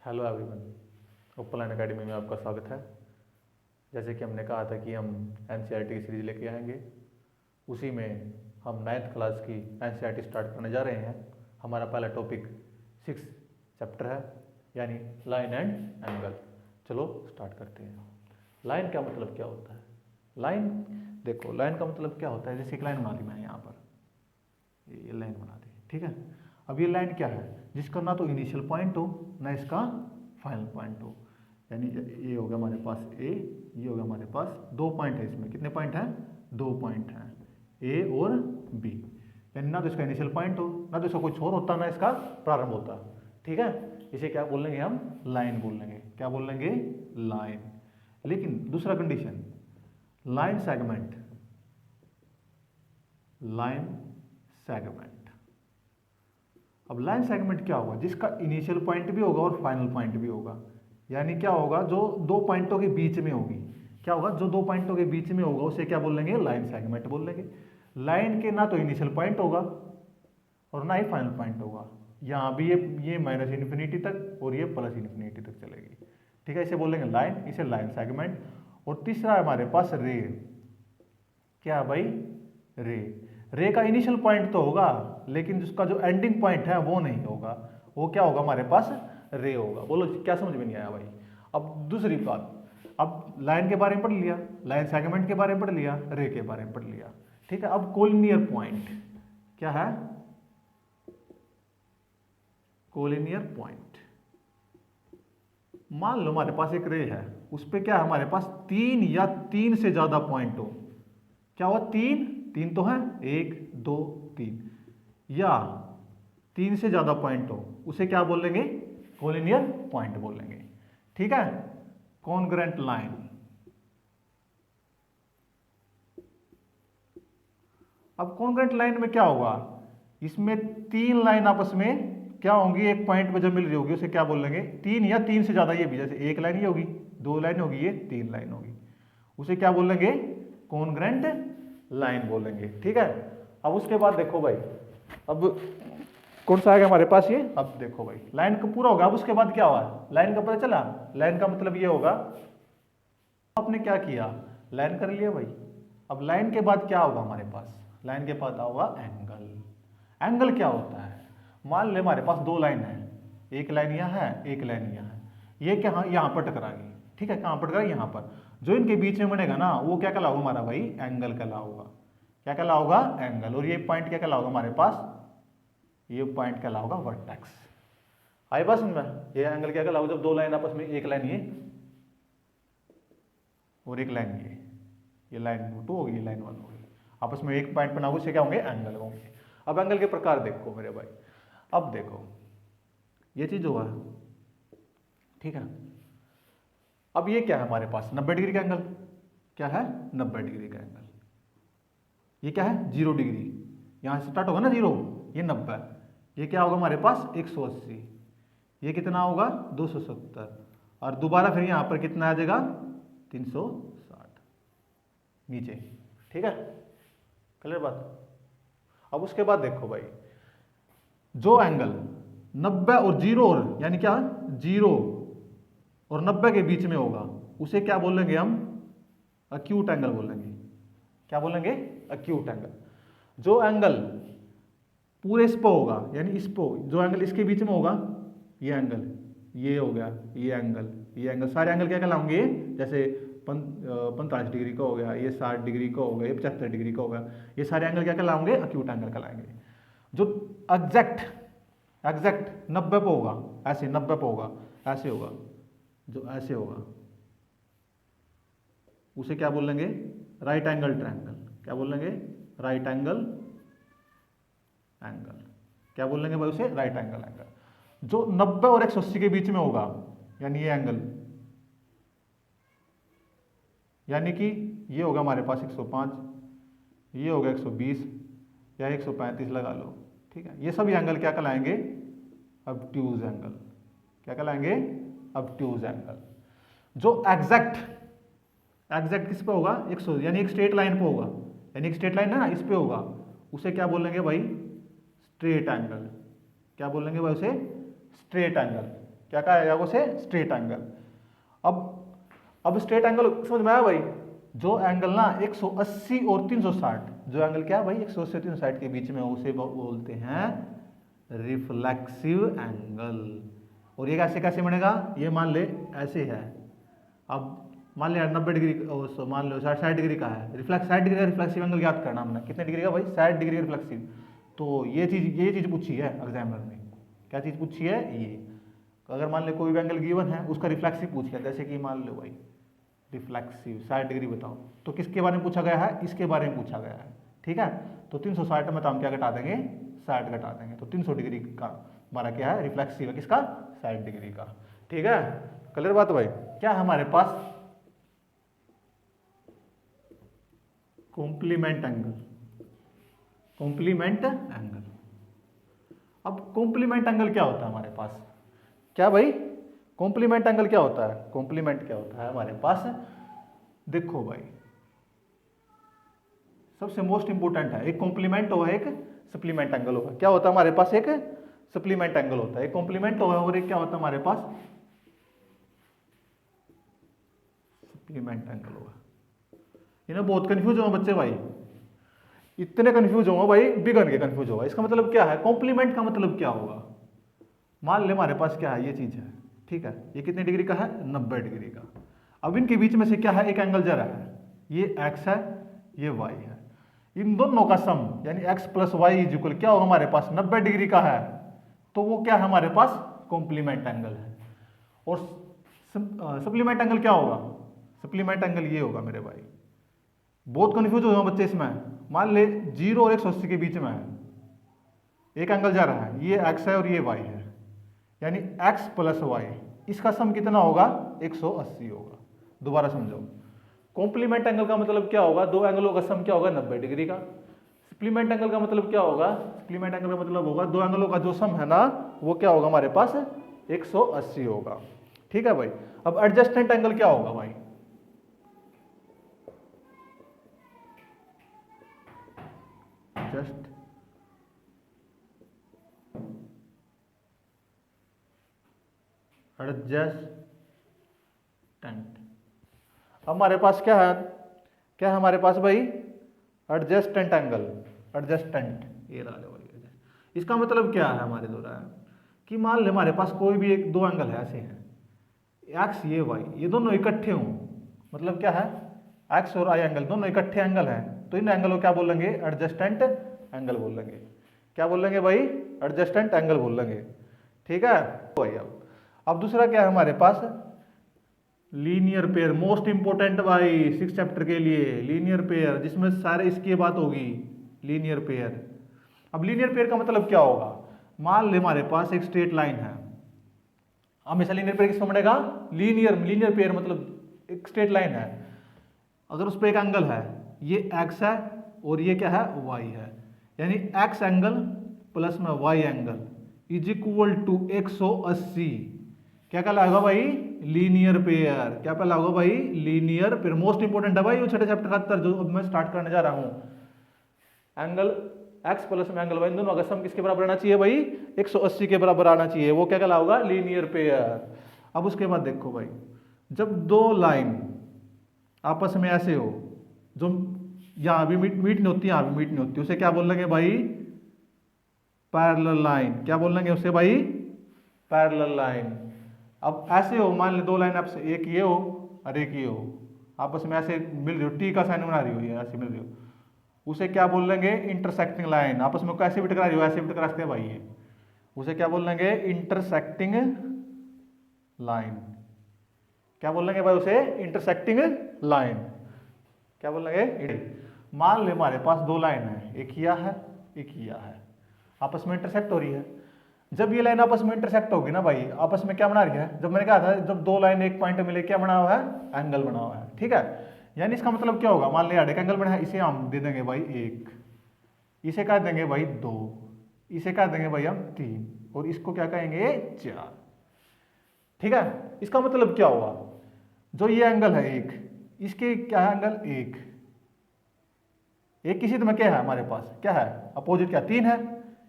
Hello everyone, open academy में आपका स्वागत है। जैसे कि हमने कहा था कि हम एनसीईआरटी की सीरीज लेके आएंगे, उसी में हम 9th क्लास की एनसीईआरटी स्टार्ट करने जा रहे हैं। हमारा पहला टॉपिक 6 चैप्टर है, यानी लाइन एंड एंगल। चलो स्टार्ट करते हैं। लाइन का मतलब क्या होता है? लाइन देखो, लाइन का मतलब क्या होता है? जैसे एक लाइन बना दी मैंने यहाँ पर, ये लाइन बना दी, ठीक है। अब ये लाइन क्या है? जिसका ना तो इनिशियल पॉइंट हो ना इसका फाइनल पॉइंट हो। यानी ये हो गया हमारे पास ए, ये हो गया हमारे पास दो पॉइंट है। इसमें कितने पॉइंट हैं? दो पॉइंट हैं, ए और बी। यानी ना तो इसका इनिशियल पॉइंट हो ना तो इसका कुछ और होता ना इसका प्रारंभ होता, ठीक है। इसे क्या बोल लेंगे हम? लाइन बोल लेंगे। क्या बोल लेंगे? लाइन। लेकिन दूसरा condition, line segment, line segment. अब लाइन सेगमेंट क्या होगा? जिसका इनिशियल पॉइंट भी होगा और फाइनल पॉइंट भी होगा। यानी क्या होगा? जो दो पॉइंटों के बीच में होगी। क्या होगा? जो दो पॉइंटों के बीच में होगा उसे क्या बोल लेंगे? लाइन सेगमेंट बोल लेंगे। लाइन के ना तो इनिशियल पॉइंट होगा और ना ही फाइनल पॉइंट होगा। यहाँ भी ये माइनस इन्फिनिटी तक और ये प्लस इन्फिनिटी तक चलेगी, ठीक है। इसे बोलेंगे लाइन, इसे लाइन सेगमेंट। और तीसरा है हमारे पास रे। क्या भाई? रे। रे का इनिशियल पॉइंट तो होगा लेकिन जिसका जो एंडिंग पॉइंट है वो नहीं होगा। वो क्या होगा? हमारे पास रे होगा। बोलो क्या समझ में नहीं आया भाई? अब दूसरी बात, अब लाइन के बारे में पढ़ लिया, लाइन सेगमेंट के बारे में पढ़ लिया, रे के बारे में पढ़ लिया, ठीक है। अब कोलिनियर पॉइंट क्या है? Collinear point. मान लो हमारे पास एक रे है, उस पर क्या है? हमारे पास तीन या तीन से ज्यादा पॉइंट हो। क्या हुआ? तीन, तीन तो है, एक दो तीन, या तीन से ज्यादा पॉइंट हो, उसे क्या बोल लेंगे? कोलिनियर पॉइंट बोल लेंगे, ठीक है। कॉन्ग्रुएंट लाइन, अब कॉन्ग्रुएंट लाइन में क्या होगा? इसमें तीन लाइन आपस में क्या होंगी? एक पॉइंट पे जब मिल रही होगी उसे क्या बोल लेंगे? तीन या तीन से ज्यादा, ये भी जैसे एक लाइन ये होगी, दो लाइन होगी, ये तीन लाइन होगी, उसे क्या बोल लेंगे? कॉन्ग्रुएंट लाइन बोलेंगे, ठीक है। अब उसके बाद देखो भाई, अब कौन सा आएगा हमारे पास? ये अब देखो भाई, लाइन का पूरा होगा। अब उसके बाद क्या हुआ? लाइन का पता चला। लाइन का मतलब ये होगा, आपने क्या किया? लाइन कर लिया भाई। अब लाइन के बाद क्या होगा हमारे पास? लाइन के बाद होगा एंगल। एंगल क्या होता है? मान ले हमारे पास दो लाइन है, एक लाइन यहाँ है, एक लाइन यहाँ है। ये क्या? यहाँ पर टकराएगी, ठीक है। कहाँ पर टकराएगी? यहाँ पर। जो इनके बीच में बनेगा ना, वो क्या कहलाऊगा हमारा भाई? एंगल कहलाऊगा। क्या कहलाऊगा? एंगल। और ये पॉइंट क्या कहलाऊगा हमारे पास? ये पॉइंट कहलाऊगा वर्टेक्स। आई बस में ये एंगल क्या कहलाऊगा? जब दो लाइन आपस में, एक लाइन ये और एक लाइन ये लाइन टू होगी, ये लाइन वन होगी, आपस में एक पॉइंट बनाओगे, इसे क्या होंगे? एंगल होंगे। अब एंगल के प्रकार देखो मेरे भाई। अब देखो ये चीज हुआ, ठीक है। अब ये क्या है हमारे पास? 90 डिग्री का एंगल। क्या है? 90 डिग्री का एंगल। ये क्या है? 0 डिग्री। यहां से स्टार्ट होगा ना 0, ये 90। ये क्या होगा हमारे पास? 180। ये कितना होगा? 270। और दोबारा फिर यहां पर कितना आ जाएगा? 360 नीचे, ठीक है। क्लियर बात? अब उसके बाद देखो भाई, जो एंगल 90 और 0 और यानी क्या? 0 और 90 के बीच में होगा उसे क्या बोलेंगे हम? अक्यूट एंगल बोलेंगे। क्या बोलेंगे? Acute angle. जो एंगल पूरे इस पे होगा, यानी इस पे, जो एंगल इसके बीच में होगा, ये एंगल, ये हो गया, ये एंगल, ये एंगल, सारे एंगल क्या कहलाएंगे? जैसे 45 डिग्री का हो गया, ये 60 डिग्री का हो गया, ये 75 डिग्री का हो गया, ये सारे एंगल क्या कहलाएंगे? अक्यूट एंगल कहलाएंगे। जो एग्जैक्ट 90 पे होगा, ऐसे 90 पे होगा, ऐसे होगा, जो ऐसे होगा उसे क्या बोल लेंगे? Right angle triangle. क्या बोल लेंगे? Right angle angle. क्या बोल लेंगे भाई उसे? Right angle angle. जो 90 और 180 के बीच में होगा, यानी ये एंगल, यानी कि ये होगा हमारे पास 105, ये होगा 120 या 135 लगा लो, ठीक है। ये सब एंगल क्या कहलाएंगे? Obtuse angle. क्या कहलाएंगे? Obtuse angle. जो एग्जैक्ट किस पे होगा? 100, यानी एक स्ट्रेट लाइन पे होगा, यानी एक स्ट्रेट लाइन है ना, इस पे होगा, उसे क्या बोलेंगे भाई? Straight angle. क्या बोलेंगे भाई उसे? Straight angle. क्या कहा जाएगा उसे, स्ट्रेट एंगल। अब स्ट्रेट एंगल समझ में आया भाई, जो एंगल ना 180 और 360, जो एंगल क्या है भाई 180 और 360 के बीच में उसे बोलते हैं रिफ्लेक्सिव एंगल। और ये कैसे कैसे बनेगा, ये मान ले ऐसे है, अब मान लिया 90 डिग्री, मान लो 60 डिग्री का है, 60 डिग्री का रिफ्लेक्सिव एंगल याद करना हमने, कितने डिग्री का भाई 60 डिग्री रिफ्लेक्सिव। तो ये चीज़ पूछी है एग्जामिनर ने, क्या चीज़ पूछी है ये, अगर मान ले कोई भी एंगल गिवन है उसका रिफ्लेक्सिव पूछ लिया, जैसे कि मान लो भाई रिफ्लेक्सिव 60 डिग्री बताओ, तो किसके बारे में पूछा गया है, इसके बारे में पूछा गया है, ठीक है। तो 360 में तो हम क्या घटा देंगे, 60 घटा देंगे, तो 300 डिग्री का हमारा क्या है, रिफ्लेक्सिव है किसका, 60 डिग्री का, ठीक है। क्लियर बात भाई। क्या है हमारे पास, कॉम्प्लीमेंट एंगल, कॉम्प्लीमेंट एंगल। अब कॉम्प्लीमेंट एंगल क्या होता है हमारे पास, क्या भाई कॉम्प्लीमेंट एंगल क्या होता है, कॉम्प्लीमेंट क्या होता है हमारे पास, देखो भाई सबसे मोस्ट इंपोर्टेंट है, एक कॉम्प्लीमेंट होगा एक सप्लीमेंट एंगल होगा। क्या होता है हमारे पास, एक सप्लीमेंट एंगल होता है, एक कॉम्प्लीमेंट होगा और एक क्या होता है हमारे पास, सप्लीमेंट एंगल होगा। इन्हें बहुत कंफ्यूज हो बच्चे भाई, इतने कंफ्यूज होगा भाई, बिगड़ के कंफ्यूज होगा। इसका मतलब क्या है, कॉम्प्लीमेंट का मतलब क्या होगा, मान ले हमारे पास क्या है, ये चीज है, ठीक है, ये कितने डिग्री का है, 90 डिग्री का। अब इनके बीच में से क्या है, एक एंगल जा रहा है, ये x है ये y है, इन दोनों का सम यानी x plus Y is equal क्या होगा हमारे पास, 90 डिग्री का है, तो वो क्या है हमारे पास, कॉम्प्लीमेंट एंगल है। और सप्लीमेंट एंगल क्या होगा, सप्लीमेंट एंगल ये होगा मेरे भाई, बहुत कंफ्यूज हो बच्चे इसमें। मान ले 0 और 180 के बीच में है, एक एंगल जा रहा है, ये x है और ये y है, यानी x प्लस वाई, इसका सम कितना होगा, 180 होगा। दोबारा समझो, कॉम्प्लीमेंट एंगल का मतलब क्या होगा, दो एंगलों का सम क्या होगा, 90 डिग्री का। सप्लीमेंट एंगल का मतलब क्या होगा, सप्लीमेंट एंगल का मतलब होगा दो एंगलों का जो सम है ना, वो क्या होगा हमारे पास, 180 होगा, ठीक है भाई। अब एडजस्टेंट एंगल क्या होगा भाई, जस्ट एडजस्टेंट, हमारे पास क्या है, क्या है हमारे पास भाई, एडजस्टेंट एंगल, एडजस्टेंट, ये रहा भाई। इसका मतलब क्या है हमारे द्वारा, कि मान ले हमारे पास कोई भी एक दो एंगल है ऐसे हैं, एक्स ये वाई, ये दोनों इकट्ठे हों, मतलब क्या है, एक्स और आई एंगल दोनों इकट्ठे एंगल हैं, तो इन एंगल को क्या बोलेंगे, एडजस्टेंट एंगल बोलेंगे। क्या बोलेंगे भाई, एडजस्टेंट एंगल बोलेंगे, ठीक है भाई। अब दूसरा क्या है हमारे पास, लीनियर पेयर, मोस्ट इंपोर्टेंट भाई 6 चैप्टर के लिए, लीनियर पेयर, जिसमें सारे इसकी बात होगी, लीनियर पेयर। अब लीनियर पेयर का मतलब क्या होगा, मान ले हमारे पास एक स्ट्रेट लाइन है, हमेशा लीनियर पेयर किसमें बनेगा, लीनियर पेयर मतलब एक स्ट्रेट लाइन है, अगर उस पर एक एंगल है, ये x है और ये क्या है, y है, यानी x एंगल प्लस में y angle is equal to 180, क्या कहलाएगा भाई, लीनियर पेयर। क्या कहलाएगा भाई, लीनियर पेयर। मोस्ट इंपोर्टेंट है भाई, वो छठे चैप्टर का उत्तर जो अब मैं स्टार्ट करने जा रहा हूं, एंगल x प्लस में एंगल y, दोनों का सम किसके बराबर आना चाहिए भाई, 180 के बराबर आना चाहिए, वो क्या कहलाएगा, लीनियर पेयर। अब उसके बाद देखो भाई, जब दो लाइन आपस में ऐसे हो, जो यहां भी मीट नहीं होती, यहां भी मीट नहीं होती, उसे क्या बोलेंगे भाई, पैरेलल लाइन। क्या बोलेंगे उसे भाई, पैरेलल लाइन। अब ऐसे हो, मान ले दो लाइन आपसे, एक ये हो और एक ये हो, आपस में ऐसे मिल रही हो, टी का साइन बना रही हो, ये ऐसे मिल रही हो, उसे क्या बोल लेंगे, इंटरसेक्टिंग लाइन। आपस में कैसे भी टकरा रही हो, ऐसे भी टकरा सकते हैं भाई ये, उसे क्या बोल लेंगे, इंटरसेक्टिंग लाइन। क्या बोल लेंगे भाई उसे, इंटरसेक्टिंग लाइन। क्या बोल लेंगे, मान ले हमारे पास दो लाइन है, एक यह है एक यह है, आपस में इंटरसेक्ट हो रही है। जब ये लाइन आपस में इंटरसेक्ट होगी ना भाई, आपस में क्या बना रही है, जब मैंने कहा था जब दो लाइन एक पॉइंट मिले क्या बना हुआ है, एंगल बना हुआ है, ठीक है। यानी इसका मतलब क्या होगा, मान लिया एक एंगल बना है, इसे हम दे देंगे भाई 1, इसे कह देंगे भाई 2, इसे कह देंगे भाई हम 3, और इसको क्या कहेंगे 4, ठीक है। इसका मतलब क्या हुआ, जो ये एंगल है एक, इसके क्या है एंगल 1, एक किसी में क्या है हमारे पास, क्या है अपोजिट, क्या 3 है,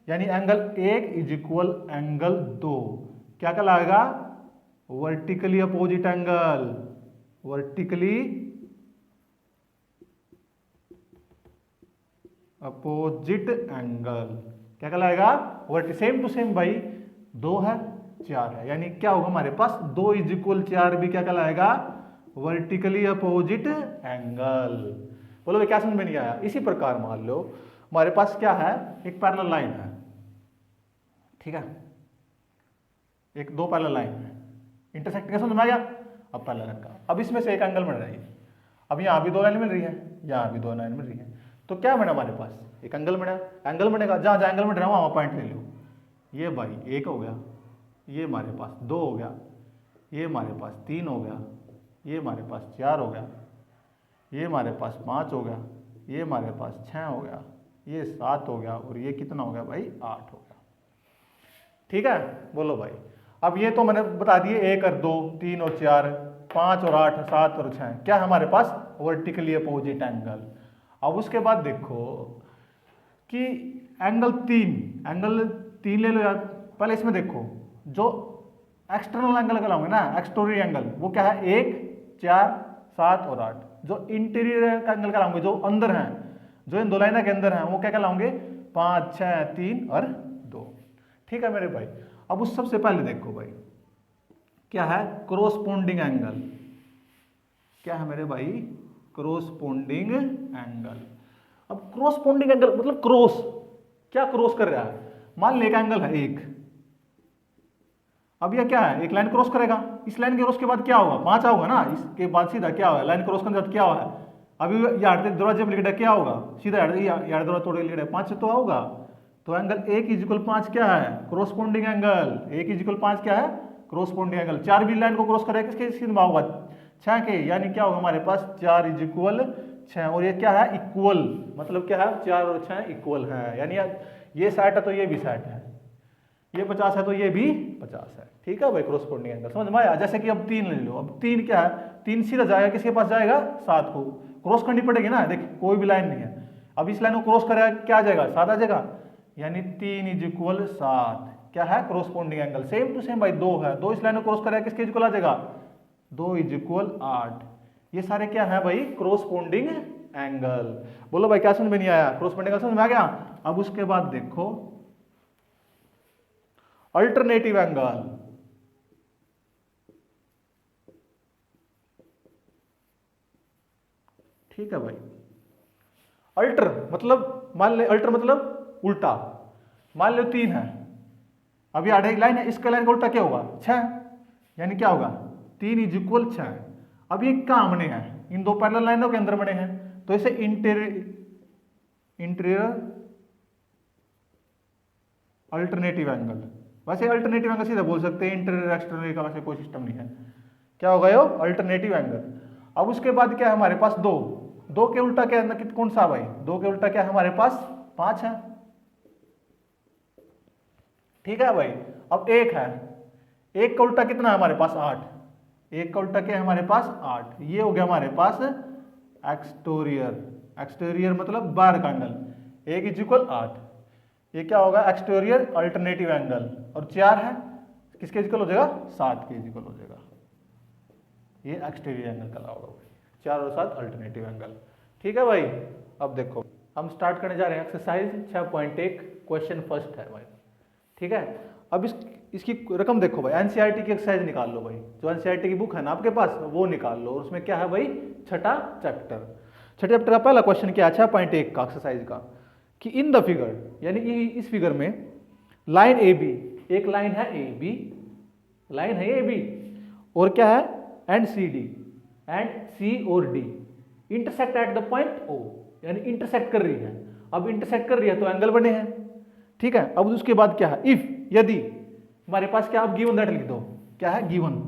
यानी एंगल 1 इज इक्वल एंगल 2, क्या कहलाएगा, vertically opposite angle, vertically opposite angle क्या कहलाएगा? सेम टू सेम भाई, 2 है 4 है, यानी क्या होगा हमारे पास 2 इज इक्वल 4 भी क्या कहलाएगा? Vertically opposite angle. बोलो भाई क्या समझ में नहीं आया? इसी प्रकार मान लो हमारे पास क्या है, एक पैरेलल लाइन है, ठीक है, एक 2 पैरेलल लाइन है, इंटरसेक्ट कैसे समझ में आ गया? अब पैरेलल लाइन का, अब इसमें से एक एंगल बन रही है, अब यहाँ भी 2 लाइन मिल रही है, यहाँ भी 2 लाइन मिल रही है, तो क्या बना हमारे पास? एक एंगल बना। एंगल बनेगा, जहाँ जहाँ एंगल बन रहा है वहाँ पॉइंट ले लो। ये भाई 1 हो गया, ये हमारे पास 2 हो गया, ये हमारे पास 3 हो गया, ये हमारे पास 4 हो गया, ये हमारे पास 5 हो गया, ये हमारे पास 6 हो गया, ये 7 हो गया, और ये कितना हो गया भाई? 8 हो गया। ठीक है, बोलो भाई। अब ये तो मैंने बता दिए 1 और 2, 3 और 4, 5 और 8, 7 और 6 क्या हमारे पास? Vertically opposite angle. अब उसके बाद देखो कि एंगल 3 ले लो यार। पहले इसमें देखो जो एक्सटर्नल एंगल लगाओगे ना, एक्सटोरियर एंगल, वो क्या है? 1, 4, 7 और 8। जो इंटीरियर एंगल कराओगे, जो अंदर हैं, जो इन 2 लाइनों के अंदर हैं, वो क्या कहलाओगे? 5, 6, 3 और 2। ठीक है मेरे भाई। अब उस सबसे पहले देखो भाई क्या है? Corresponding angle. क्या है मेरे भाई? Corresponding angle. अब कोरोस्पोंडिंग एंगल मतलब क्रॉस, क्या क्रॉस कर रहा है? मान ले एक एंगल है 1, अब यह क्या है? एक लाइन क्रॉस करेगा, इस लाइन के क्रॉस के बाद क्या होगा? 5 होगा ना, इसके बाद सीधा क्या होगा? लाइन क्रॉस करने के बाद क्या हुआ है? अभी यार दरवाजे में लिखा क्या होगा? सीधा यार दरवाजा तोड़ लिखा 5 तो होगा। तो एंगल 1 = 5 क्या है? Corresponding angle. 1 = 5 क्या है? Corresponding angle. 4 भी लाइन को क्रॉस करेगा, किसके होगा? 6 के, यानी क्या होगा हमारे पास? 4 = 6। और ये क्या है? इक्वल, मतलब क्या है? 4 और 6 इक्वल है, यानी ये 60 है तो ये भी 60 है, ये 50 है तो ये भी 50 है। ठीक है भाई, कोरोस्पोंडिंग एंगल समझ में आया? जैसे कि अब 3 ले लो। अब 3 क्या है? 3 सीधा जाएगा, किसके पास जाएगा? 7 को क्रॉस करनी पड़ेगी ना। देख कोई भी लाइन नहीं है, अब इस लाइन को क्रॉस करेगा, क्या आ जाएगा? 7 आ जाएगा, यानी 3 = 7 क्या है? Corresponding angle. Same to same भाई 2 है, 2 इस लाइन को क्रॉस करेगा, किसके इक्वल आ जाएगा? 2 = 8। ये सारे क्या है भाई? Corresponding angle. बोलो भाई क्या समझ में नहीं आया? कोरोस्पोंडिंग एंगल समझ में आ गया? अब उसके बाद देखो अल्टरनेटिव एंगल। ठीक है भाई। अल्टर मतलब मान ले, अल्टर मतलब उल्टा। मान लो 3 है, अभी आधे लाइन है, इसका लाइन का उल्टा क्या होगा? 6, यानी क्या होगा? 3 = 6। अब ये कहां बने हैं? इन 2 पैरेलल लाइनों के अंदर बने हैं, तो इसे इंटीरियर अल्टरनेटिव एंगल। वैसे अल्टरनेटिव एंगल सीधा बोल सकते हैं, इंटीरियर एक्सटर्नल का वैसे कोई सिस्टम नहीं है। क्या होगा? यो अल्टरनेटिव एंगल। अब उसके बाद क्या है हमारे पास? 2 के उल्टा क्या है? कौन सा भाई? 2 के उल्टा क्या है हमारे पास? 5 है। ठीक है भाई। अब 1 है, 1 का उल्टा कितना है हमारे पास? 8। 1 का उल्टा क्या है हमारे पास? 8। ये हो गया हमारे पास एक्सटोरियर। एक्सटोरियर मतलब बाहर का एंगल। 1 = 8, ये क्या होगा? एक्सटोरियर अल्टरनेटिव एंगल। और 4 है, किसके इक्वल हो जाएगा? 7 के इक्वल हो जाएगा। ये एक्सटीरियर एंगल का होगा 4 और 7 अल्टरनेटिव एंगल। ठीक है भाई। अब देखो हम स्टार्ट करने जा रहे हैं एक्सरसाइज 6.1, क्वेश्चन फर्स्ट है भाई। ठीक है, अब इसकी रकम देखो भाई। एनसीईआरटी की एक्सरसाइज निकाल लो भाई, जो एनसीईआरटी की बुक है ना आपके पास, वो निकाल लो। उसमें क्या है भाई? छठा चैप्टर का पहला क्वेश्चन क्या है 6.1 का एक्सरसाइज का, कि इन द फिगर, यानी इस फिगर में लाइन ए बी, एक लाइन है ए बी, लाइन है ए बी, और क्या है? And C D, and C और D intersect at the point O, यानी इंटरसेक्ट कर रही है। अब इंटरसेक्ट कर रही है तो एंगल बने हैं। ठीक है, अब उसके बाद क्या है? इफ, यदि हमारे पास क्या, आप गिवन दैट लिख दो। क्या है? गिवन।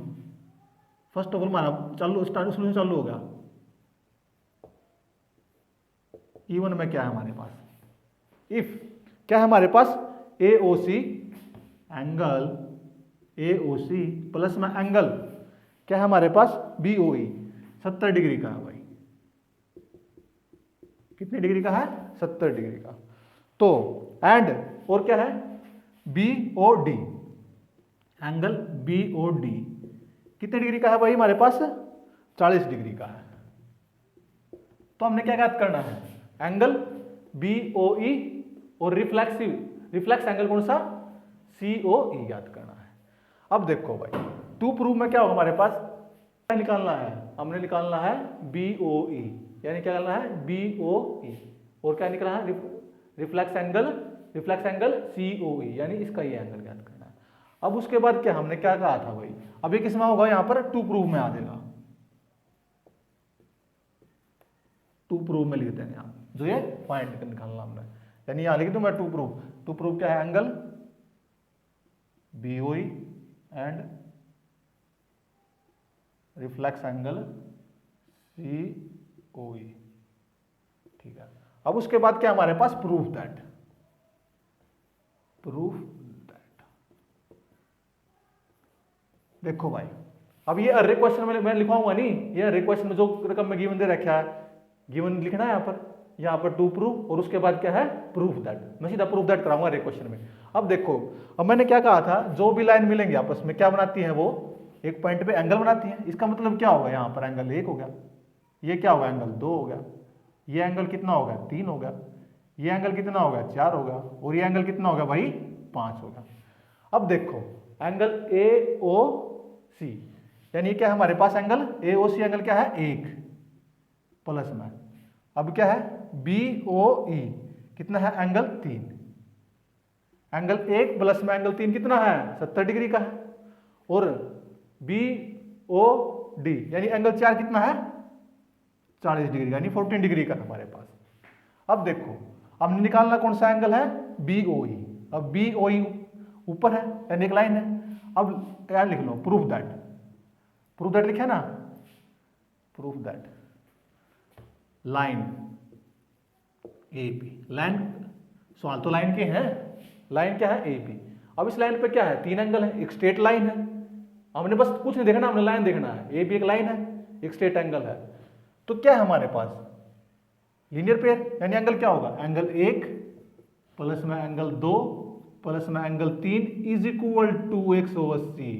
फर्स्ट ऑफ ऑल हमारा चालू स्टार्ट सोल्यूशन चालू होगा। गिवन में क्या है हमारे पास? इफ क्या है हमारे पास? AOC एंगल, AOC प्लस में एंगल क्या है हमारे पास? BOE 70 डिग्री का है भाई। कितने डिग्री का है? 70 डिग्री का। तो एंड और क्या है? BOD, एंगल BOD कितने डिग्री का है भाई हमारे पास? 40 डिग्री का है। तो हमने क्या ज्ञात करना है? एंगल BOE और रिफ्लेक्स एंगल कौन सा? COE ज्ञात करना है। अब देखो भाई टू प्रूव में क्या होगा हमारे पास? क्या निकालना है? हमने निकालना है BOE, यानी क्या निकालना है? BOE। और क्या निकला है? रिफ्लेक्स एंगल COE, यानी इसका ये एंगल ज्ञात करना है। अब उसके बाद क्या हमने क्या कहा था भाई? अब ये किसमें होगा? यहाँ पर टू प्रूव में आ जाएगा। टू प्रूव में लिखते हैं यहाँ, जो ये पॉइंट निकालना हमने, यानी यहाँ लिख दूं मैं टू प्रूव क्या है? Angle BOE and reflex angle COE। ठीक है। अब उसके बाद क्या हमारे पास? Proof that. देखो भाई अब ये अर्रे क्वेश्चन में मैं लिखवाऊंगा नहीं, ये अर्रे क्वेश्चन में जो रकम में गिवन दे रखा है, गिवन लिखना है यहाँ पर टू प्रूफ, और उसके बाद क्या है? Proof that. मैं सीधा प्रूफ दैट कराऊंगा अर्रे क्वेश्चन में। अब देखो, अब मैंने क्या कहा था? जो भी लाइन मिलेंगे आपस में क्या बनाती है? वो एक पॉइंट पे एंगल बनाती है। इसका मतलब क्या होगा? यहाँ पर एंगल 1 हो गया, ये क्या होगा? एंगल 2 हो गया, ये एंगल कितना होगा? 3 हो गया, ये एंगल कितना होगा? 4 होगा, और ये एंगल कितना होगा भाई? 5 होगा। अब देखो एंगल AOC, यानी क्या है हमारे पास? एंगल AOC एंगल क्या है? 1 प्लस में, अब क्या है? BOE कितना है? एंगल 3। एंगल 1 प्लस में एंगल 3 कितना है? 70 डिग्री का है। और BOD यानी एंगल 4 कितना है? 40 डिग्री, यानी 14 डिग्री का हमारे पास। अब देखो हमने निकालना कौन सा एंगल है? BOE। अब BOE ऊपर है, यानी एक लाइन है। अब क्या लिख लो? प्रूफ दैट लिखे ना, proof that line AP, line सवाल तो लाइन के हैं, लाइन क्या है? AP। अब इस लाइन पे क्या है? 3 एंगल है, एक स्ट्रेट लाइन है। हमने बस कुछ नहीं देखना, हमने लाइन देखना है। AB एक लाइन है, एक स्ट्रेट एंगल है। तो क्या है हमारे पास? लीनियर पेयर, यानी एंगल क्या होगा? एंगल 1 प्लस में एंगल 2 प्लस में एंगल 3 इज इक्वल टू 180।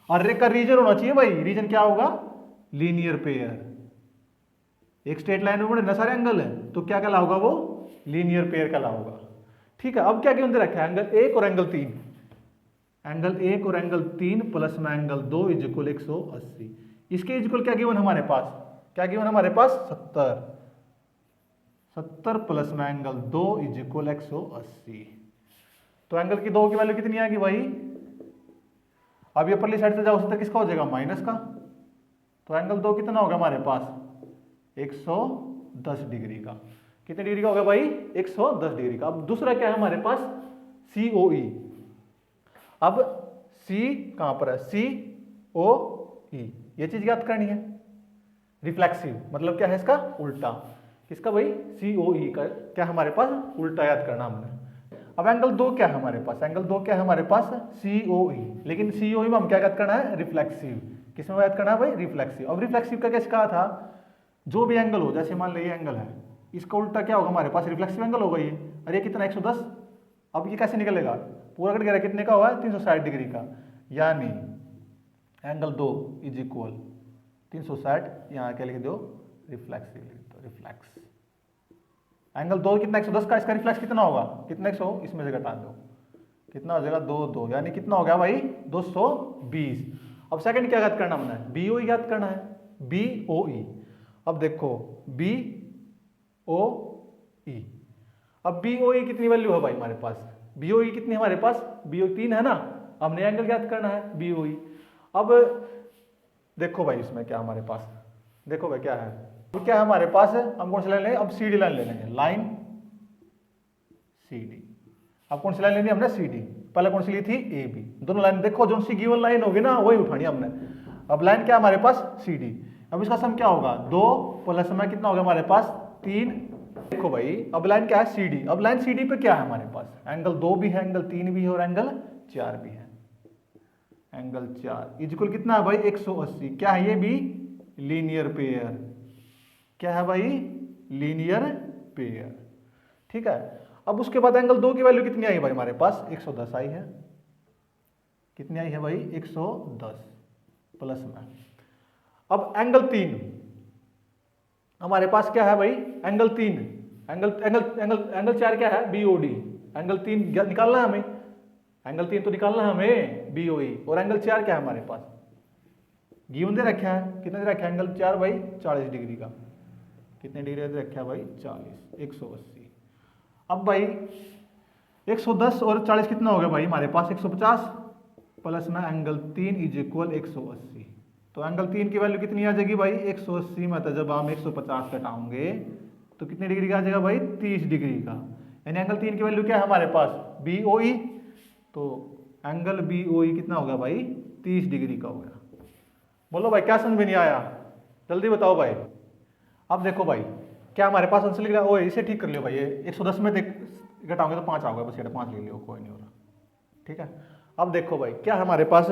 अर्रे का रीजन होना चाहिए भाई। रीजन क्या होगा? Linear pair. एक स्ट्रेट लाइन में बड़े न सारे एंगल है, तो क्या कहला होगा? वो लीनियर पेयर कहला होगा। ठीक है। अब क्या गिवन दे रखा है? एंगल 1 और एंगल 3, एंगल 1 और एंगल 3 प्लस में एंगल 2 इज इक्वल 180। इसके इज इक्वल क्या गिवन हमारे पास? क्या गिवन हमारे पास? 70 प्लस में एंगल 2 इज इक्वल 180। तो एंगल की 2 की वैल्यू कितनी आएगी भाई? अब ये परली साइड से जाओ, 70 किसका हो जाएगा? माइनस का। तो एंगल 2 कितना होगा हमारे पास? 110 डिग्री का। कितने डिग्री का होगा भाई? 110 डिग्री का। अब दूसरा क्या है हमारे पास? COE। अब C कहां पर है? COE, ये चीज याद करनी है। रिफ्लेक्सिव मतलब क्या है? इसका उल्टा। किसका भाई? COE का क्या हमारे पास? उल्टा याद करना हमने। अब एंगल 2 क्या है हमारे पास? एंगल 2 क्या है हमारे पास? COE। लेकिन COE में हम क्या याद करना है? रिफ्लेक्सिव। किसमें याद करना है भाई? रिफ्लेक्सिव। अब रिफ्लेक्सिव का कैसे कहा था? जो भी एंगल हो, जैसे मान लो ये एंगल है, इसका उल्टा क्या होगा हमारे पास? रिफ्लेक्सिव एंगल होगा ये। और ये कितना? 110। अब ये कैसे निकलेगा? पूरा कट गया कितने का होगा? 360 डिग्री का। यानी एंगल 2 इज इक्वल 360, यहाँ क्या लिख दो? रिफ्लेक्सिव लिख दो, रिफ्लेक्स। एंगल 2 कितना? 110 का। इसका रिफ्लेक्स कितना होगा? कितना? 100। इसमें से घटा दो, कितना हो जाएगा? 2, यानी कितना हो गया भाई? 220। अब सेकंड क्या याद करना हमने? BOE याद करना है। BOE। अब देखो BOE, अब BOE कितनी वैल्यू है भाई हमारे पास? BOE कितनी हमारे पास? BOE 3 है ना। हमने एंगल याद करना है BOE। अब देखो भाई इसमें क्या हमारे पास, देखो भाई क्या है, तो क्या है हमारे पास? हम कौन सी लाइन लेंगे? अब CD लाइन ले लेंगे, लाइन CD। अब कौन सी लाइन लेनी हमने? CD। पहले कौन सी ली थी? AB। दोनों लाइन देखो, जो सी गिवन लाइन होगी ना वही उठानी हमने। अब लाइन क्या हमारे पास? CD। अब इसका सम क्या होगा? 2 प्लस में कितना होगा हमारे पास? 3। देखो भाई अब लाइन क्या है? CD। अब लाइन CD पे क्या है हमारे पास? एंगल 2 भी है, एंगल 3 भी है, और एंगल 4 भी है। एंगल 4 इक्वल कितना है भाई? 180। क्या है? ये भी लीनियर पेयर। क्या है भाई? Linear pair. ठीक है। अब उसके बाद एंगल 2 की वैल्यू कितनी आई भाई हमारे पास? 110 आई है। कितनी आई है भाई? 110। प्लस में। अब एंगल 3 हमारे पास क्या है भाई, एंगल 3, एंगल 4 क्या है, बीओडी। एंगल 3 निकालना है हमें, एंगल 3 तो निकालना है हमें, बीओई। और एंगल 4 क्या है हमारे पास, गिवन दे रखा है, कितना दे रखा है, एंगल 4 भाई 40 डिग्री का। कितने डिग्री दे रखा है भाई, 40, 180। अब भाई 110 और 40 कितना हो गया भाई हमारे पास, 150 प्लस में एंगल 3 इज इक्वल 180। तो एंगल 3 की वैल्यू कितनी आ जाएगी भाई, 180 में तो जब हम 150 घटाओगे तो कितने डिग्री का आ जाएगा भाई, 30 डिग्री का। यानी एंगल 3 की वैल्यू क्या है हमारे पास, बीओई। तो एंगल बीओई कितना हो गया भाई, 30 डिग्री का हो गया। बोलो भाई क्या समझ में नहीं आया, जल्दी बताओ भाई। अब देखो भाई क्या हमारे पास आंसर लिख रहा है, ओ इसे ठीक कर लियो भाई, ये 110 में घटाओगे तो 5 आओगे, बस ये 5 ले लियो, कोई नहीं हो रहा, ठीक है। अब देखो भाई क्या हमारे पास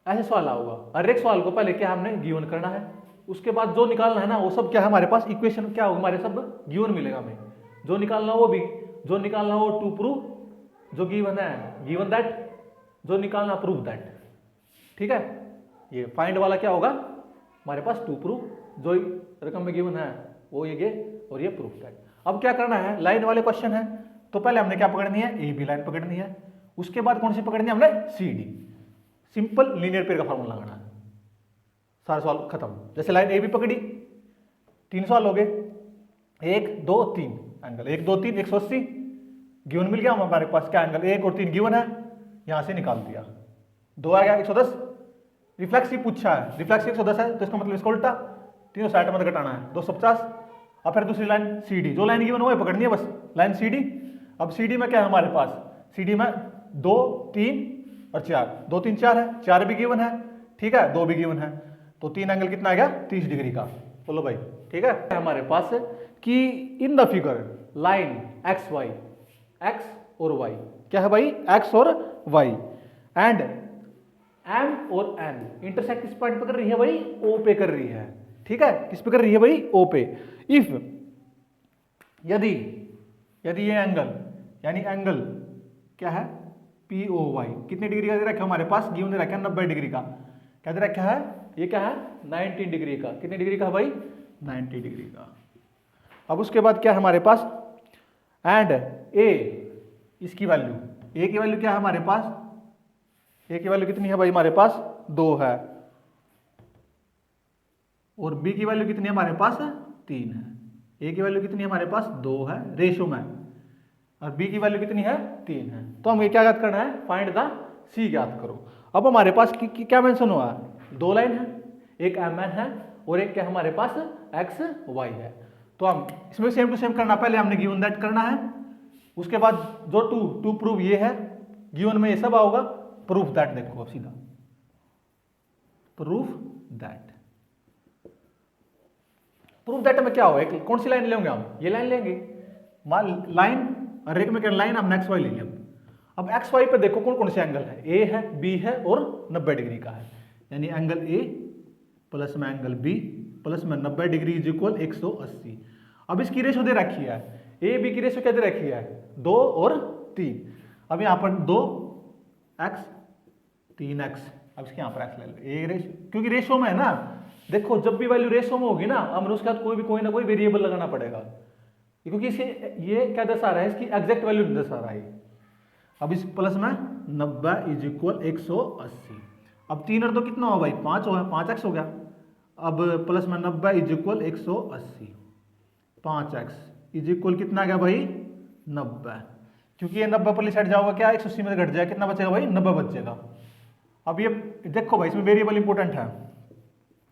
ऐसे सवाल होगा, हर एक सवाल को पहले क्या हमने गिवन करना है, उसके बाद जो निकालना है ना वो सब क्या है हमारे पास, इक्वेशन क्या होगा हमारे सब गिवन मिलेगा हमें, जो निकालना वो भी, जो निकालना वो टू प्रूव, जो गिवन है गिवन दैट, जो निकालना प्रूव दैट, ठीक है। ये फाइंड वाला क्या होगा हमारे पास, टू प्रूव, जो रकम में गिवन है वो ये और ये प्रूफ दैट। अब क्या करना है, लाइन वाले क्वेश्चन है तो पहले हमने क्या पकड़नी है, ए बी लाइन पकड़नी है। उसके बाद कौन सी पकड़नी है हमने, C D. Simple linear pair का फार्मूला लगाना है, सारा सवाल खत्म। जैसे लाइन ए बी पकड़ी, 3 सवाल हो गए, 1 2 3 एंगल 1 2 3 180 गिवन मिल गया हमारे पास, क्या एंगल 1 और 3 गिवन है, यहां से निकाल दिया। 2 आ गया 110, रिफ्लेक्सिव पूछा है, रिफ्लेक्सिव 110 है तो इसका मतलब इसको उल्टा 360 में घटाना है 250। अब फिर दूसरी लाइन सी डी, जो लाइन गिवन वो पकड़नी है बस, लाइन सी डी। अब सी डी में क्या है हमारे पास, सी डी में 2 3 और 4, 2 3 4 है, 4 भी गिवन है, ठीक है, 2 भी गिवन है, तो 3 एंगल कितना आ गया 30 डिग्री का। बोलो भाई ठीक है। हमारे पास कि in the figure line X Y, X और वाई, क्या है भाई एक्स और वाई, एंड एम और एन इंटरसेक्ट किस पॉइंट पे कर रही है भाई, ओ पे कर रही है, ठीक है, किस पे कर रही है भाई, ओ पे। इफ यदि ये एंगल, यानी एंगल क्या है पी ओ वाई, कितने डिग्री का दे रखा है हमारे पास, गिवन दे रखा है 90 डिग्री का, क्या दे रखा है, ये क्या है 19 डिग्री का, कितने डिग्री का है भाई 90 डिग्री का। अब उसके बाद क्या है हमारे पास, एंड ए, इसकी वैल्यू, ए की वैल्यू क्या है हमारे पास, ए की वैल्यू कितनी है भाई हमारे पास 2 है, और बी की वैल्यू कितनी है हमारे पास 3 है। ए की वैल्यू कितनी है हमारे पास 2 है रेशो में, और बी की वैल्यू कितनी है 3 है। तो हमें क्या ज्ञात करना है, फाइंड द सी ज्ञात करो। अब हमारे पास क्या मेंशन हुआ है, 2 लाइन है, एक एम एन है और एक क्या हमारे पास एक्स वाई है। तो हम इसमें सेम टू सेम करना, पहले हमने गिवन दैट करना है, उसके बाद जो टू प्रूव ये है, गिवन में ये सब आओगा, प्रूफ दैट। देखो अब सीधा प्रूफ दैट, प्रूफ दैट में क्या होगा, कौन सी लाइन लेंगे हम, ये लाइन लेंगे, लाइन और एक में क्या लाइन, हम एक्स वाई ले लेंगे। अब एक्स वाई पे देखो कौन कौन से एंगल है, ए है, बी है और 90 डिग्री का है, यानी एंगल ए प्लस में एंगल बी प्लस में 90 डिग्री इज इक्वल 180। अब इसकी रेशो दे रखी है, ए बी की रेशो क्या दे रखी है 2 और 3। अब यहाँ पर 2x 3x, अब इसके यहाँ पर x ले लो, ए रेशो, क्योंकि रेशो में है ना, देखो जब भी वैल्यू रेशो में होगी ना, हमें उसके बाद कोई ना कोई वेरिएबल लगाना पड़ेगा, क्योंकि इसे ये क्या दर्शा रहा है, इसकी एग्जैक्ट वैल्यू दर्शा रहा है। अब इस प्लस में 90 इज इक्वल 180। अब 3 और 2 कितना हुआ भाई 5 हुआ, 5x हो गया। अब प्लस में 90 is equal 180, 5x is equal कितना आ गया भाई 90, क्योंकि ये 90 पर साइड जाओगा क्या 180 में घट जाएगा, कितना बचेगा भाई 90 बचेगा। अब ये देखो भाई इसमें वेरिएबल इंपॉर्टेंट है,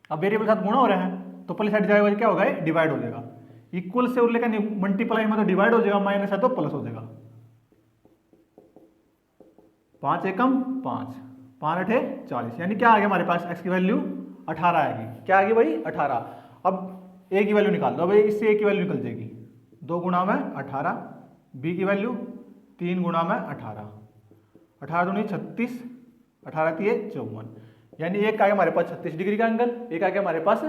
अब वेरिएबल साथ गुणा हो रहे हैं तो पहले साइड जाएगा क्या होगा डिवाइड हो जाएगा, इक्वल से उल्लेख मल्टीप्लाई में तो डिवाइड हो जाएगा, माइनस है तो प्लस हो जाएगा। 5 एकम 5, 5 अठे 40, यानी क्या आ गया हमारे पास x की वैल्यू 18 आएगी, क्या आएगी भाई 18। अब a की वैल्यू निकाल दो, अब इससे a की वैल्यू निकल जाएगी 2 गुणा में 18, b की वैल्यू 3 गुणा में 18, 18 दूनी 36, 18 3 54, यानी एक आ गया हमारे पास 36 डिग्री का एंगल, एक आ गया हमारे पास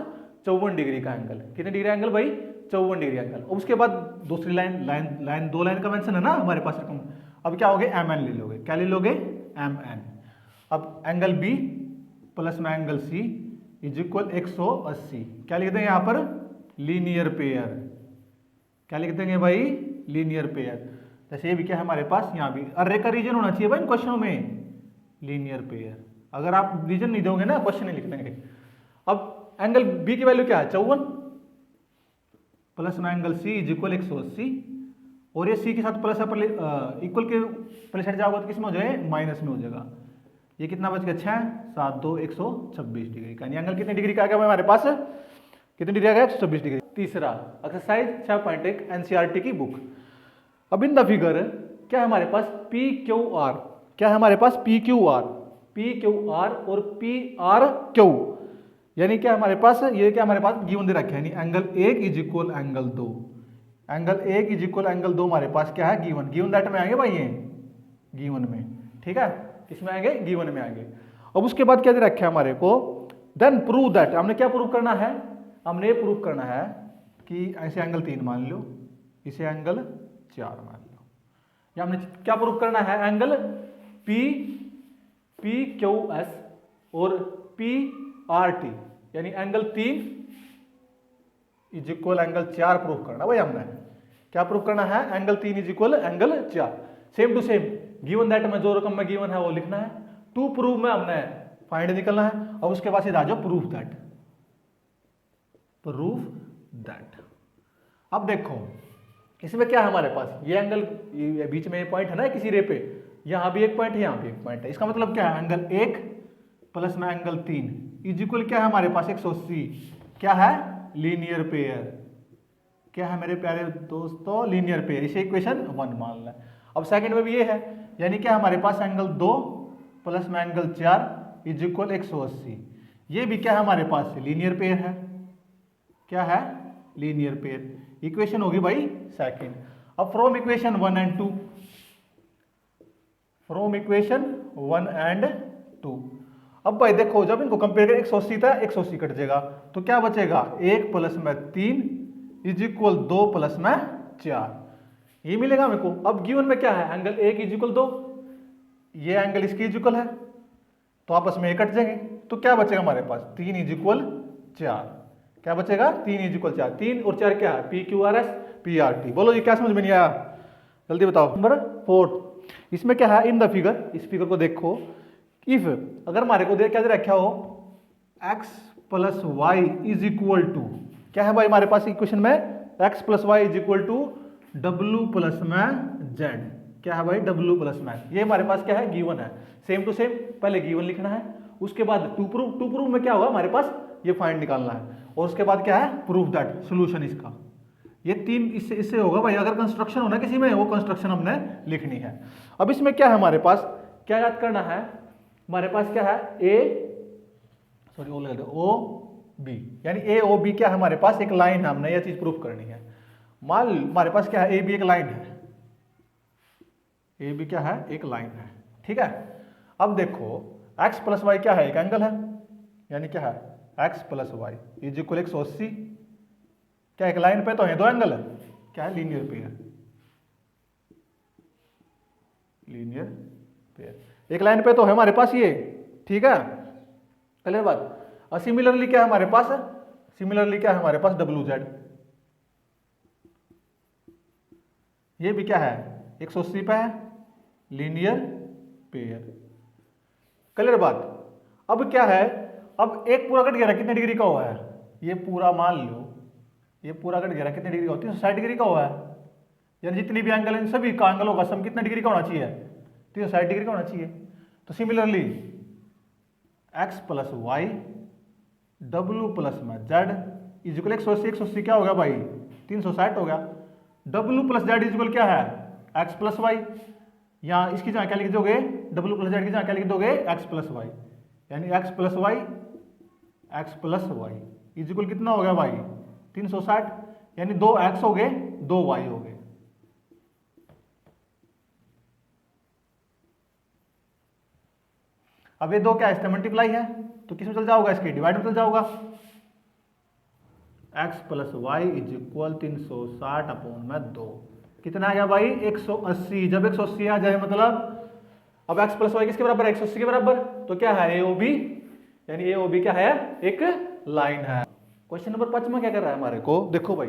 54 डिग्री का एंगल। कितने डिग्री एंगल भाई 54 डिग्री एंगल। और उसके बाद दूसरी लाइन 2 लाइन का मेंशन है ना हमारे पास रकम, अब क्या होगे एम एन ले लोगे, क्या ले लोगे एम एन। अब एंगल बी प्लस में एंगल सी इज इक्वल 180, क्या लिख देंगे यहाँ पर, लीनियर पेयर। क्या लिख देंगे भाई, लीनियर पेयर। जैसे ये भी क्या है हमारे पास, यहाँ भी अर्रे का रीजन होना चाहिए भाई इन क्वेश्चनों में, लीनियर पेयर। अगर आप रीजन नहीं दोगे ना क्वेश्चन नहीं लिख देंगे। अब एंगल बी की वैल्यू क्या है, 54 प्लस में एंगल सी इज इक्वल 180, और ये सी के साथ प्लस इक्वल के प्लस हट जाओगे तो किस में हो जाएगा, माइनस में हो जाएगा। ये कितना बच गया, 6 7 2 126 डिग्री का। एंगल कितने डिग्री का आ गया हमारे पास, कितनी डिग्री आ गया, 126 डिग्री। तीसरा एक्सरसाइज 6.1 एनसीईआरटी की बुक। अब इन द फिगर क्या है हमारे पास, पी क्यू आर, क्या है हमारे पास, पी क्यू आर और पी आर क्यू, यानी क्या हमारे पास, ये क्या हमारे पास गिवन दे रखे हैं, यानी angle 1 is equal angle 2, angle 1 is equal angle 2 हमारे पास क्या है, गिवन दैट में आएंगे भाई, ये गिवन में, ठीक है, किसमें आएंगे, गिवन में आएंगे। अब उसके बाद क्या दे रखा है हमारे को, देन प्रूव दैट, हमने क्या प्रूव करना है, हमने ये प्रूव करना है कि ऐसे एंगल 3 मान लो, इसे एंगल 4 मान लो, या हमने क्या प्रूव करना है, एंगल पी क्यू एस और पी आर टी, यानी angle 3 is equal angle 4 prove करना भाई। हमने क्या प्रूव करना है, angle 3 is equal angle 4, same to same given that में जो रकम में गिवन है वो लिखना है, टू प्रूव में हमने फाइंड निकलना है, और उसके बाद सीधा जो प्रूफ दैट। अब देखो इसमें क्या है हमारे पास, ये एंगल, ये बीच में ये पॉइंट है ना किसी रे पे, यहां भी एक पॉइंट है, यहां भी एक पॉइंट है, इसका मतलब क्या है, एंगल 1 प्लस में एंगल 3 इज इक्वल क्या है हमारे पास, 180, क्या है, लीनियर पेयर। क्या है मेरे प्यारे दोस्तों, लीनियर पेयर। इसे इक्वेशन 1 मान लें। अब सेकंड में भी ये है, यानी क्या हमारे पास एंगल 2 प्लस में एंगल 4 इज इक्वल 180, ये भी क्या है हमारे पास, लीनियर पेयर है। क्या है, लीनियर पेयर। इक्वेशन होगी भाई सेकंड। अब from equation 1 and 2, from equation 1 and 2, अब भाई देखो जब इनको कंपेयर करें, 180 था, 180 कट जाएगा, तो क्या बचेगा, 1 प्लस में 3 इज इक्वल 2 प्लस में 4, ये मिलेगा मेरे को। अब गिवन में क्या है, एंगल 1 इज इक्वल 2, ये एंगल इसकी इज इक्वल है, तो आपस में ये कट जाएंगे, तो क्या बचेगा हमारे पास, 3 इज इक्वल 4, क्या बचेगा, 3 इज इक्वल 4, 3 और 4 क्या है, P Q R S P R T. बोलो जी क्या समझ में नहीं आया, जल्दी बताओ। नंबर 4, इसमें क्या है, इन द फिगर, इस फिगर को देखो, इफ अगर हमारे को क्या दे रखा हो, x plus Y is equal to, क्या है भाई हमारे पास इक्वेशन में, x plus Y is equal to w plus में z, क्या है भाई, w प्लस में, ये हमारे पास क्या है, गिवन है। सेम टू सेम पहले गिवन लिखना है, उसके बाद टू प्रूफ में क्या होगा हमारे पास, ये फाइंड निकालना है, और उसके बाद क्या है, प्रूफ दैट, सोल्यूशन इसका। ये 3 इससे होगा भाई, अगर कंस्ट्रक्शन होना किसी में, वो कंस्ट्रक्शन हमने लिखनी है। अब इसमें क्या है हमारे पास, क्या याद करना है, हमारे पास क्या है, ओ बी, यानी ए ओ बी क्या है हमारे पास, एक लाइन है, हमने यह चीज प्रूफ करनी है। मान हमारे पास क्या है, ए बी एक लाइन है, ए बी क्या है, एक लाइन है, ठीक है। अब देखो x प्लस वाई क्या है, एक एंगल है, यानी क्या है, x plus Y is equal 180, क्या एक लाइन पे तो है, दो एंगल है, क्या है, लीनियर पेयर, लीनियर पेयर, एक लाइन पे तो है हमारे पास ये, ठीक है, क्लियर बात। और सिमिलरली क्या है हमारे पास, सिमिलरली क्या है हमारे पास, डब्ल्यू जेड, ये भी क्या है, 180 पे है, लीनियर पेयर, क्लियर बात। अब क्या है, अब एक पूरा कट गया, कितने डिग्री का हुआ है, ये पूरा मान लो, ये पूरा कट गया, कितने डिग्री का, 360 डिग्री का हुआ है, यानी जितनी भी एंगल है सभी का एंगल होगा सम कितने डिग्री का होना चाहिए, 360 डिग्री का होना चाहिए। तो similarly x plus Y w plus में z इज इक्वल 180 क्या हो गया भाई, 360 हो गया। w plus Z is equal क्या है, x प्लस वाई, यहाँ इसकी जगह क्या लिख दोगे, w प्लस जेड की जगह क्या लिख दोगे, x प्लस वाई, यानी x plus Y is equal कितना हो गया भाई, 360, यानी 2x हो गए 2y हो गए। अब ये दो क्या है, मल्टीप्लाई है, तो किस में चल जाओगा, इसके डिवाइड में चल जाओगा। x plus Y is equal 360 upon में 2, कितना आ गया भाई, 180। जब 180 आ जाए मतलब अब x प्लस वाई किसके बराबर है, 180 के बराबर। तो क्या है AOB, यानी AOB क्या है, एक लाइन है। क्वेश्चन नंबर 5 में क्या कर रहा है हमारे को, देखो भाई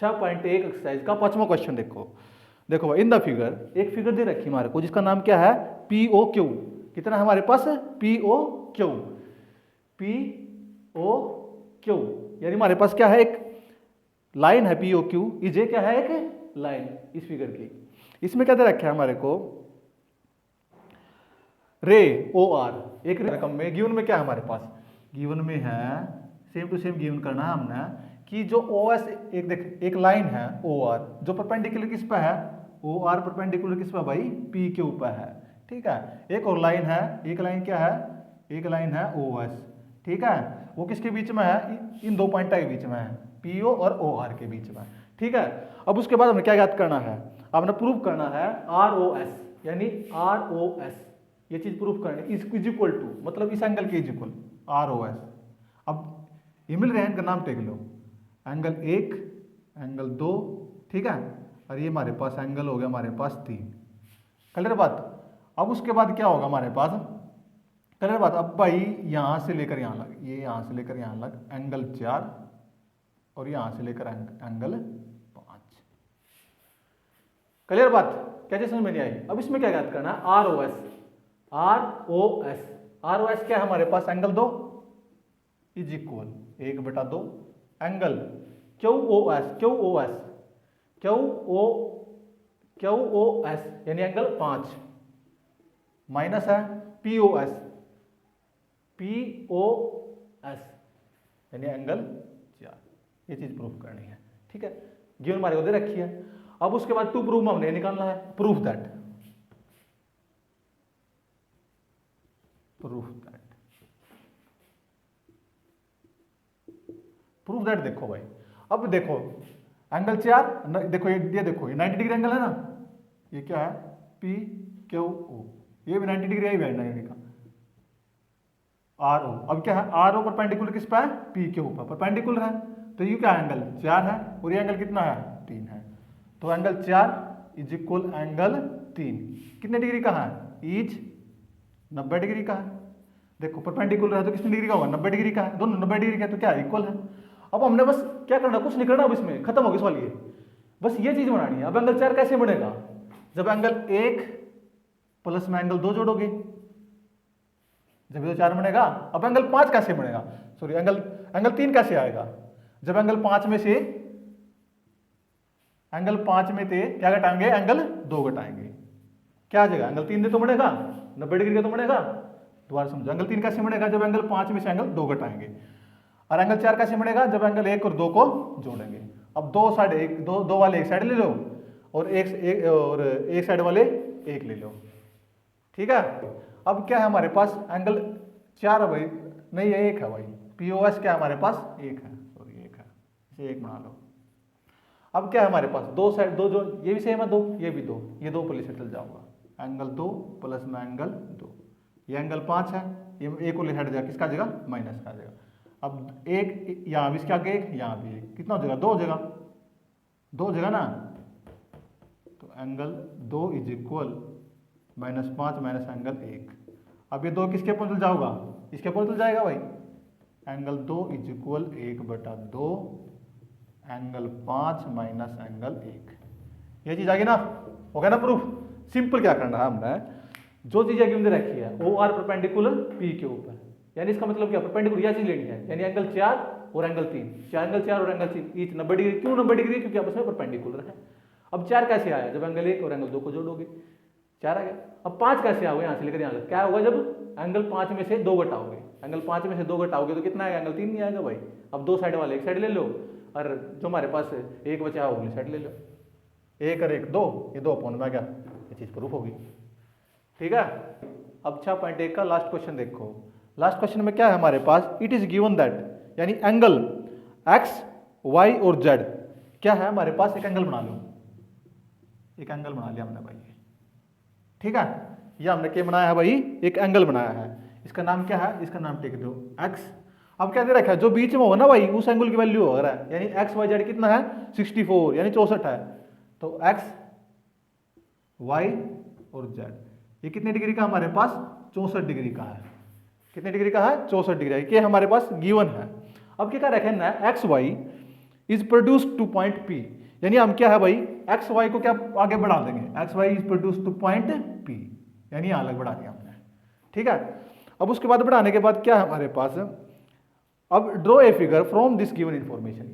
6.1 एक्सरसाइज का 5वां क्वेश्चन देखो। देखो भाई इन द फिगर, एक फिगर दे रखी हमारे को जिसका नाम क्या है POQ। कितना है हमारे पास POQ, POQ यानी हमारे पास क्या है, एक लाइन है POQ, ये क्या है, एक लाइन इस फिगर की। इसमें क्या दे रखा है हमारे को, रे OR, एक रकम में गिवन में क्या है हमारे पास, गिवन में है सेम टू सेम गिवन करना है हमने कि जो OS एक देख एक लाइन है OR जो परपेंडिकुलर किस पे है, OR परपेंडिकुलर किस पे भाई, PQ पे है। ठीक है, एक और लाइन है, एक लाइन क्या है, एक लाइन है OS। ठीक है, वो किसके बीच में है, इन दो पॉइंट के बीच में है, PO और OR के बीच में। ठीक है, अब उसके बाद हमें क्या याद करना है, हमने प्रूव करना है ROS, यानी ROS ये चीज प्रूफ करनी इज इक्वल टू, मतलब इस एंगल के इज इक्वल ROS। अब ये मिल रहे हैं, इनका नाम टेक लो, एंगल 1, एंगल 2, ठीक है, और ये हमारे पास एंगल हो गया हमारे पास 3। क्लियर बात। अब उसके बाद क्या होगा हमारे पास, क्लियर बात। अब भाई यहां से लेकर यहां लग, ये यहां से लेकर यहां लग एंगल 4 और यहां से लेकर एंगल 5। क्लियर बात, क्या समझ में नहीं आई। अब इसमें क्या याद करना है, ROS, ROS, ROS क्या है हमारे पास, angle 2 is equal 1/2 angle QOS, QOS, QOS यानी एंगल 5 माइनस है POS, POS यानी एंगल 4। ये चीज प्रूफ करनी है। ठीक है, गिवन हमारे को दे रखी है। अब उसके बाद टू प्रूफ हमने निकालना है, प्रूफ दैट, प्रूफ दैट देखो भाई। अब देखो एंगल 4, देखो ये देखो ये 90 डिग्री एंगल है ना, ये क्या है PQO, ये भी 90 डिग्री है, 90 डिग्री का RO। अब क्या है, RO परपेंडिकुलर किस पे है, PQ पर परपेंडिकुलर है, तो ये क्या एंगल 4 है और ये एंगल कितना है, 3 है। तो एंगल 4 इज इक्वल एंगल 3 कितने डिग्री का है, इज 90 डिग्री का है। देखो परपेंडिकुलर है तो कितने डिग्री का होगा, 90 डिग्री का है, दोनों 90 डिग्री का है, तो क्या इक्वल है। अब हमने बस क्या करना, कुछ नहीं करना, अब इसमें खत्म हो गया सवाल, ये बस ये चीज बनानी है। अब एंगल 4 कैसे बनेगा, जब एंगल 1 प्लस में एंगल 2 जोड़ोगे, जब ये 4 बनेगा। अब एंगल 5 कैसे बनेगा, सॉरी एंगल 3 कैसे आएगा, जब एंगल 5 में से क्या घटाएंगे, एंगल 2 घटाएंगे, क्या आ जाएगा, एंगल 3 तो बनेगा, 90 डिग्री का तो बनेगा। दोबारा समझो, एंगल 3 कैसे बनेगा, जब एंगल 5 में से एंगल 2 घटाएंगे। और एंगल 4 कैसे बनेगा, जब एंगल 1 और 2 को जोड़ेंगे। अब दो वाले एक साइड ले लो और एक साइड वाले एक ले लो। ठीक है, अब क्या है हमारे पास, एंगल 4 है भाई, नहीं ये 1 है भाई, POS क्या है हमारे पास, 1 है, सॉरी 1 है, इसे 1 बना लो। अब क्या है हमारे पास, दो साइड, दो जो ये भी सेम है, 2 ये भी 2, ये 2 पुलिस सेटल जाऊंगा, एंगल 2 प्लस में एंगल 2, ये एंगल 5 है, ये एक को हट जाएगा, किसका जगह, माइनस का जाएगा। अब एक यहाँ भी इसके आगे एक, यहाँ भी एक, कितना हो जाएगा, 2 जगह ना, तो angle 2 is equal -5 minus angle 1। अब ये 2 किसके पॉइंट जाऊंगा, इसके पॉइंट जाएगा भाई, angle 2 is equal 1/2 angle 5 minus angle 1। ये चीज आ गई ना, हो गया ना प्रूफ। सिंपल क्या करना है हमने, जो चीज गिवन दे रखी है OR परपेंडिकुलर P के ऊपर, यानी इसका मतलब क्या, परपेंडिकुलर यह चीज लेनी है, यानी एंगल 4 और एंगल 3, एंगल 4 और एंगल 3 ईच 90 डिग्री। क्यों 90 डिग्री, क्योंकि आपस में परपेंडिकुलर है। अब 4 कैसे आया, जब एंगल 1 और एंगल 2 को जोड़ोगे 4 आ गया। अब 5 कैसे आओगे, यहाँ से लेकर यहाँ तक क्या होगा, जब एंगल 5 में से 2 घटाओगे, एंगल 5 में से 2 घटाओगे तो कितना आएगा, एंगल 3 नहीं आएगा भाई। अब 2 साइड वाले एक साइड ले लो, और जो हमारे पास 1 बचा है अगली साइड ले लो, 1 और 1 2, ये 2 अपॉन में आ गया, ये चीज प्रूफ होगी। ठीक है, अब 6.1 का लास्ट क्वेश्चन देखो। लास्ट क्वेश्चन में क्या है हमारे पास, इट इज गिवन दैट, यानी एंगल x, y और z क्या है हमारे पास, एक एंगल बना लो, एक एंगल बना लिया हमने भाई। ठीक है, ये हमने क्या बनाया है भाई, एक एंगल बनाया है, इसका नाम क्या है, इसका नाम टेक दो x। अब क्या दे रखा है, जो बीच में होगा ना भाई, उस एंगल की वैल्यू हो रहा है, यानी x y z कितना है, 64 यानी 64 है। तो x y और z ये कितने डिग्री का हमारे पास 64 डिग्री का है। कितने डिग्री का है 64 डिग्री का, ये हमारे पास गिवन है। अब क्या रखना है, X Y is produced to point P, यानी हम क्या है भाई एक्स वाई को क्या आगे बढ़ा देंगे, X Y is produced to point P, यानी यहां अलग बढ़ा दिया हमने, ठीक है। अब उसके बाद बढ़ाने के बाद क्या है हमारे पास, अब draw a figure from this given information,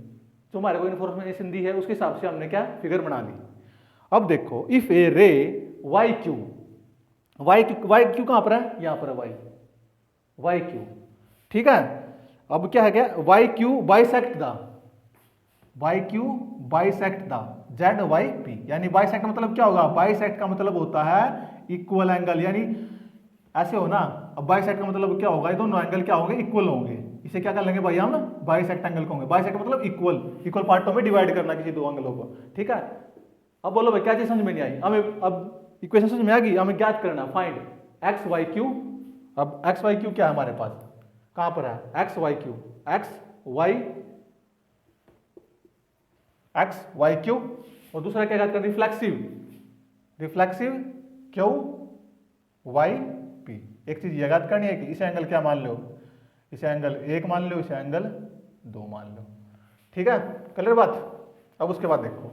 जो हमारे को इंफॉर्मेशन दी है उसके हिसाब से हमने क्या फिगर बना ली। अब देखो इफ ए रे वाई क्यू, वाई क्यू कहां पर है, यहां पर है वाई क्यू, ठीक है। अब क्या है, क्या Y Q bisect the Z Y P, यानी बाइसेक्ट का मतलब क्या होगा, बाइसेक्ट का मतलब होता है इक्वल एंगल, यानी ऐसे हो ना। अब बाइसेक्ट का मतलब क्या होगा, ये दोनों एंगल क्या होंगे, इक्वल होंगे। इसे क्या कर लेंगे भाई हम, बाइसेक्ट एंगल होंगे। बाइसेक्ट मतलब इक्वल पार्टों में डिवाइड करना किसी दो एंगलों को, ठीक है। अब बोलो भाई क्या चीज समझ में नहीं आई हमें, अब इक्वेशन समझ में आ गई, हमें ज्ञात करना फाइंड एक्स वाई क्यू। अब एक्स वाई क्यू क्या है हमारे पास, कहां पर है X Y Q, X Y Q, और दूसरा क्या ज्ञात करना, रिफ्लेक्सिव क्यू वाई पी। एक चीज याद करनी है कि इसे एंगल क्या मान लो, इसे एंगल 1 मान लो, इसे एंगल 2 मान लो, ठीक है, क्लियर बात। अब उसके बाद देखो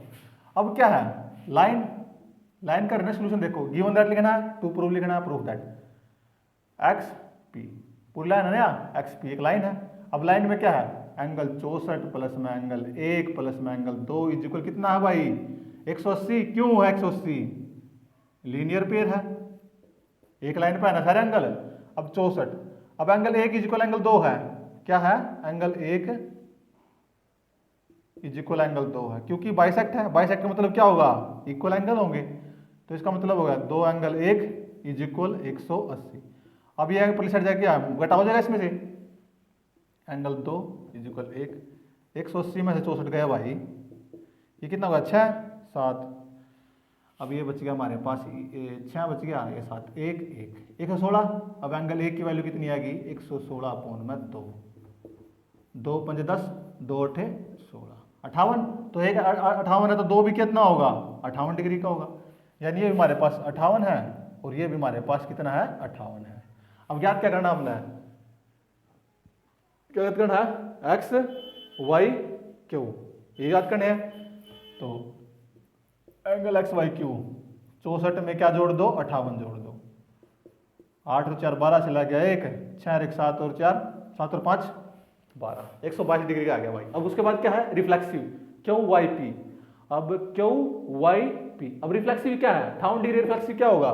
अब क्या है, लाइन का रहना सोल्यूशन, देखो गिवन दैट लिखना है, टू प्रूव लिखना है, प्रूव दैट एक्स पी, पूरी लाइन है ना, एक्स पी एक लाइन है। अब लाइन में क्या है, एंगल 64 प्लस में एंगल 1 प्लस में एंगल 2 इज इक्वल कितना है भाई 180। क्यों है 180, लीनियर पेयर है, एक लाइन पे है ना सारे एंगल। अब 64, अब एंगल 1 इज इक्वल एंगल 2 है, क्या है एंगल 1 इज इक्वल एंगल 2 है, क्योंकि बाइसेक्ट है, बाइसेक्ट का मतलब क्या होगा, इक्वल एंगल होंगे, तो इसका मतलब होगा 2 एंगल 1 इज इक्वल 180। अब ये एंगल साइड जाके घटा हो जाएगा इसमें से, एंगल 2 इज इक्वल 180 में से 64 गया भाई, ये कितना होगा 6 7। अब ये बच गया हमारे पास 6 बच गया, ये 7 1 116। अब एंगल 1 की वैल्यू कितनी आएगी 116 अपॉन में 2, 2 5 10, 2 8 16, 58। तो एक 58 है तो 2 भी कितना होगा 58 डिग्री का होगा, यानी ये हमारे पास 58 है और ये भी हमारे पास कितना है 58 है। अब ज्ञात क्या करना हमने, क्या याद करना है एक्स वाई क्यू, ये याद करने हैं। तो एंगल एक्स वाई क्यू 64 में क्या जोड़ दो 58 जोड़ दो, 8 और 4 12 चला गया 1, 6 और 1 7 और 4 7 और 5 12, 122 डिग्री का आ गया भाई। अब उसके बाद क्या है रिफ्लेक्सिव क्यू वाई पी, अब क्यू वाई पी, अब रिफ्लेक्सिव क्या है 58 डिग्री, रिफ्लेक्सिव क्या होगा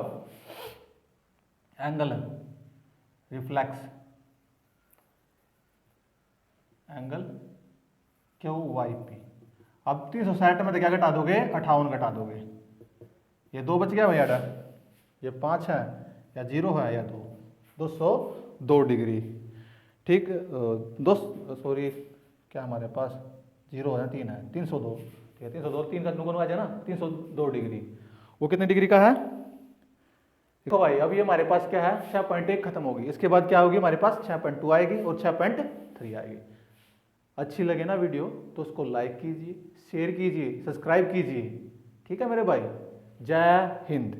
angle reflex angle Q Y P. अब 360 में तो क्या घटा दोगे 58 घटा दोगे, ये 2 बच गया भैया, ये 5 है या 0 है या 2, 202 डिग्री, ठीक। सॉरी क्या हमारे पास 0 है 3 है 302, ठीक है 302 3 का नुकन आ जाए ना 302 डिग्री, वो कितने डिग्री का है देखो भाई। अब ये हमारे पास क्या है 6.1 खत्म होगी, इसके बाद क्या होगी हमारे पास 6.2 आएगी और 6.3 आएगी। अच्छी लगे ना वीडियो तो उसको लाइक कीजिए, शेयर कीजिए, सब्सक्राइब कीजिए, ठीक है मेरे भाई। जय हिंद।